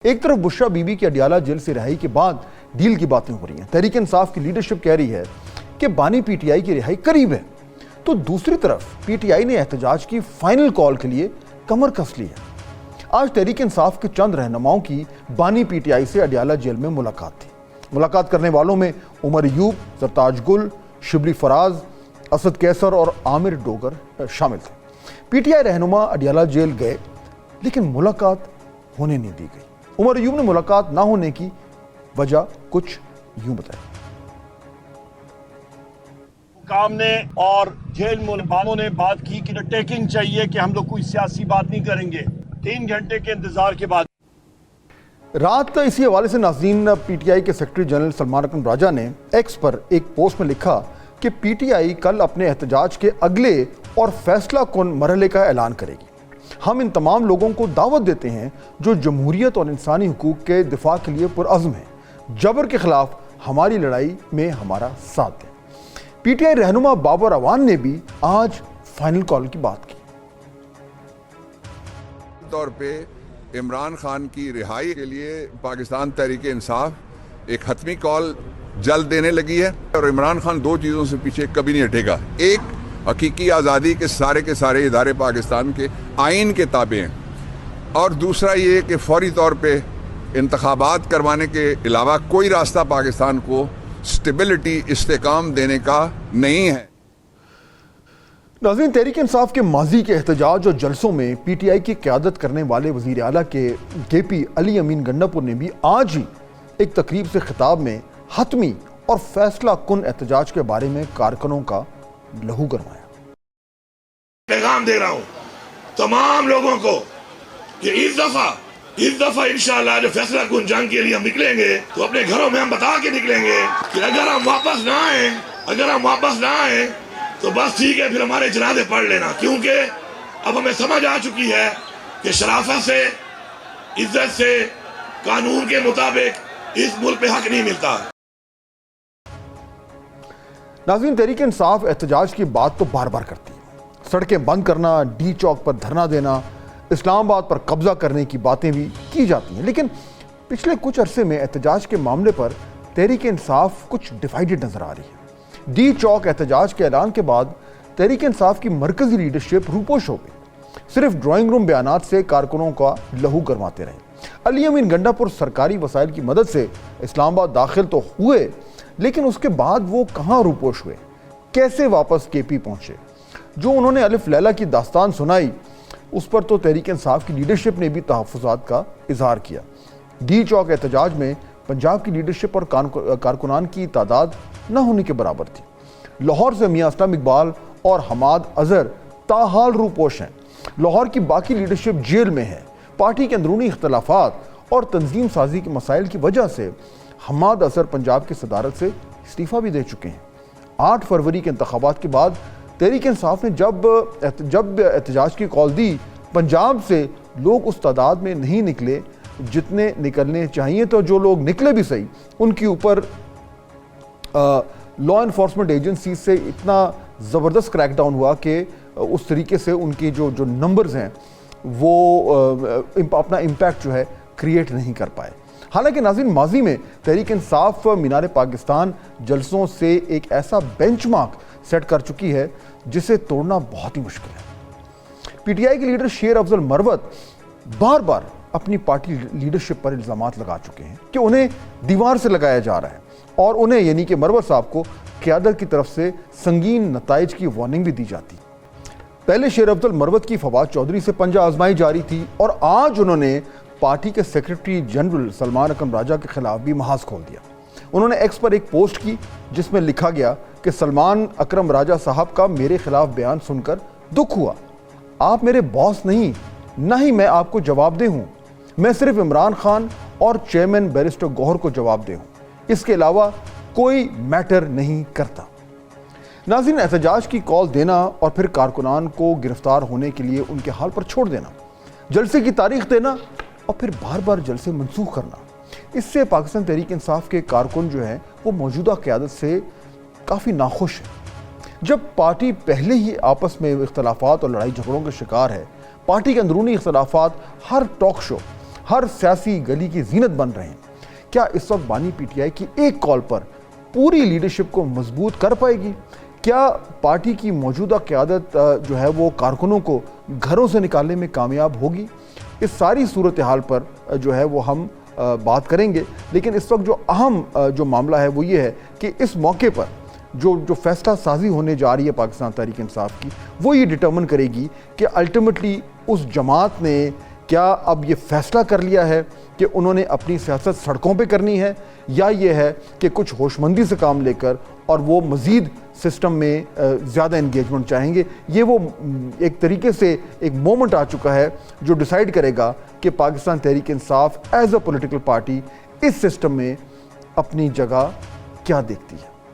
ایک طرف بشرا be be کی اڈیالہ جیل سے رہائی کے بعد ڈیل کی باتیں ہو رہی ہیں، تحریک انصاف کی لیڈرشپ کہہ رہی ہے کہ بانی پی ٹی آئی کی رہائی قریب ہے، تو دوسری طرف پی ٹی آئی نے احتجاج کی فائنل کال کے لیے کمر کس لی ہے۔ آج تحریک انصاف کے چند رہنماؤں کی بانی پی ٹی آئی سے اڈیالہ جیل میں ملاقات تھی۔ ملاقات کرنے والوں میں عمر ایوب، سرتاج گل، شبلی فراز، اسد کیسر اور عامر ڈوگر شامل تھے۔ پی ٹی آئی رہنما اڈیالہ جیل گئے لیکن ملاقات ہونے نہیں دی گئی۔ عمر ایوب نے ملاقات نہ ہونے کی وجہ کچھ یوں بتایا۔ حکام نے اور جیل ملزموں نے بات کی کہ ٹیکنگ چاہیے کہ ہم لوگ کوئی سیاسی بات نہیں کریں گے، 3 گھنٹے کے انتظار کے بعد رات اسی حوالے سے ناظرین، پی ٹی آئی کے سیکرٹری جنرل سلمان اکرم راجہ نے ایکس پر ایک پوسٹ میں لکھا کہ پی ٹی آئی کل اپنے احتجاج کے اگلے اور فیصلہ کن مرحلے کا اعلان کرے گی۔ ہم ان تمام لوگوں کو دعوت دیتے ہیں جو جمہوریت اور انسانی حقوق کے دفاع کے لیے پرعزم ہیں، جبر کے خلاف ہماری لڑائی میں ہمارا ساتھ دیں۔ پی ٹی آئی رہنما بابر اعوان نے بھی آج فائنل کال کی بات کی۔ طور پہ عمران خان کی رہائی کے لیے پاکستان تحریک انصاف ایک حتمی کال جلد دینے لگی ہے، اور عمران خان 2 چیزوں سے پیچھے کبھی نہیں ہٹے گا۔ ایک، حقیقی آزادی کے سارے ادارے پاکستان کے آئین کے تابع ہیں، اور دوسرا یہ کہ فوری طور پہ انتخابات کروانے کے علاوہ کوئی راستہ پاکستان کو سٹیبلٹی، استحکام دینے کا نہیں ہے۔ ناظرین، تحریک انصاف کے ماضی کے احتجاج اور جلسوں میں پی ٹی آئی کی قیادت کرنے والے وزیر اعلیٰ کے پی علی امین گنڈاپور نے بھی آج ہی ایک تقریب سے خطاب میں حتمی اور فیصلہ کن احتجاج کے بارے میں کارکنوں کا لہو گرمایا۔ پیغام دے رہا ہوں تمام لوگوں کو کہ اس دفعہ انشاءاللہ جو فیصلہ کن جنگ کے لیے ہم نکلیں گے تو اپنے گھروں میں ہم بتا کے نکلیں گے کہ اگر ہم واپس نہ آئیں تو بس ٹھیک ہے، پھر ہمارے جنازے پڑھ لینا، کیونکہ اب ہمیں سمجھ آ چکی ہے کہ شرافت سے، عزت سے، قانون کے مطابق اس ملک پہ حق نہیں ملتا۔ ناظرین، تحریک انصاف احتجاج کی بات تو بار بار کرتی ہے۔ سڑکیں بند کرنا، ڈی چوک پر دھرنا دینا، اسلام آباد پر قبضہ کرنے کی باتیں بھی کی جاتی ہیں، لیکن پچھلے کچھ عرصے میں احتجاج کے معاملے پر تحریک انصاف کچھ ڈیوائیڈڈ نظر آ رہی ہے۔ ڈی چوک احتجاج کے اعلان کے بعد تحریک انصاف کی مرکزی لیڈرشپ روپوش ہو گئی، صرف ڈرائنگ روم بیانات سے کارکنوں کا لہو گرماتے رہے۔ علی امین گنڈاپور سرکاری وسائل کی مدد سے اسلام آباد داخل تو ہوئے، لیکن اس کے بعد وہ کہاں روپوش ہوئے، کیسے واپس کے پی پہنچے؟ جو انہوں نے الف لیلہ کی داستان سنائی، اس پر تو تحریک انصاف کی لیڈرشپ نے بھی تحفظات کا اظہار کیا۔ ڈی چوک احتجاج میں پنجاب کی لیڈرشپ اور کارکنان کی تعداد نہ ہونے کے برابر تھی۔ لاہور سے میاں اسلم اقبال اور حماد اظہر تاحال روپوش ہیں۔ لاہور کی باقی لیڈرشپ جیل میں ہے۔ پارٹی کے اندرونی اختلافات اور تنظیم سازی کے مسائل کی وجہ سے حماد اظہر پنجاب کی صدارت سے استعفیٰ بھی دے چکے ہیں۔ 8 فروری کے انتخابات کے بعد تحریک انصاف نے جب احتجاج کی کال دی، پنجاب سے لوگ اس تعداد میں نہیں نکلے جتنے نکلنے چاہیے، تو جو لوگ نکلے بھی صحیح، ان کے اوپر لا انفورسمنٹ ایجنسی سے اتنا زبردست کریک ڈاؤن ہوا کہ اس طریقے سے ان کی جو نمبرز ہیں وہ اپنا امپیکٹ جو ہے کریٹ نہیں کر پائے۔ حالانکہ ناظرین، ماضی میں تحریک انصاف مینار پاکستان جلسوں سے ایک ایسا بینچ مارک سیٹ کر چکی ہے جسے توڑنا بہت ہی مشکل ہے۔ پی ٹی آئی کے لیڈر شیر افضل مروت بار بار اپنی پارٹی لیڈرشپ پر الزامات لگا چکے ہیں کہ انہیں دیوار سے لگایا جا رہا ہے، اور انہیں یعنی کہ مروت صاحب کو قیادت کی طرف سے سنگین نتائج کی وارننگ بھی دی جاتی۔ پہلے شیر افضل مروت کی فواد چودھری سے پنجہ آزمائی جاری تھی، اور آج انہوں نے پارٹی کے سیکرٹری جنرل سلمان اکرم راجہ کے خلاف بھی محاذ کھول دیا۔ انہوں نے ایکس پر ایک پوسٹ کی جس میں لکھا گیا کہ سلمان اکرم راجہ صاحب کا میرے خلاف بیان سن کر دکھ ہوا۔ آپ میرے باس نہیں، نہ ہی میں آپ کو جواب دہ ہوں، میں صرف عمران خان اور چیئرمین بیرسٹر گوہر کو جواب دہ ہوں، اس کے علاوہ کوئی میٹر نہیں کرتا۔ ناظرین، احتجاج کی کال دینا اور پھر کارکنان کو گرفتار ہونے کے لیے ان کے حال پر چھوڑ دینا، جلسے کی تاریخ دینا اور پھر بار بار جلسے منسوخ کرنا، اس سے پاکستان تحریک انصاف کے کارکن جو ہیں وہ موجودہ قیادت سے کافی ناخوش ہیں۔ جب پارٹی پہلے ہی آپس میں اختلافات اور لڑائی جھگڑوں کے شکار ہے، پارٹی کے اندرونی اختلافات ہر ٹاک شو، ہر سیاسی گلی کی زینت بن رہے ہیں. کیا اس وقت بانی پی ٹی آئی کی ایک کال پر پوری لیڈرشپ کو مضبوط کر پائے گی؟ کیا پارٹی کی موجودہ قیادت جو ہے وہ کارکنوں کو گھروں سے نکالنے میں کامیاب ہوگی؟ اس ساری صورتحال پر جو ہے وہ ہم بات کریں گے. لیکن اس وقت جو اہم جو معاملہ ہے وہ یہ ہے کہ اس موقع پر جو فیصلہ سازی ہونے جا رہی ہے پاکستان تحریک انصاف کی، وہ یہ ڈٹرمن کرے گی کہ الٹیمیٹلی اس جماعت نے کیا اب یہ فیصلہ کر لیا ہے کہ انہوں نے اپنی سیاست سڑکوں پہ کرنی ہے، یا یہ ہے کہ کچھ ہوشمندی سے کام لے کر اور وہ مزید سسٹم میں زیادہ انگیجمنٹ چاہیں گے. یہ وہ ایک طریقے سے ایک مومنٹ آ چکا ہے جو ڈیسائیڈ کرے گا کہ Pakistan Tehreek Insaf as a political party اس سسٹم میں اپنی جگہ کیا دیکھتی ہے.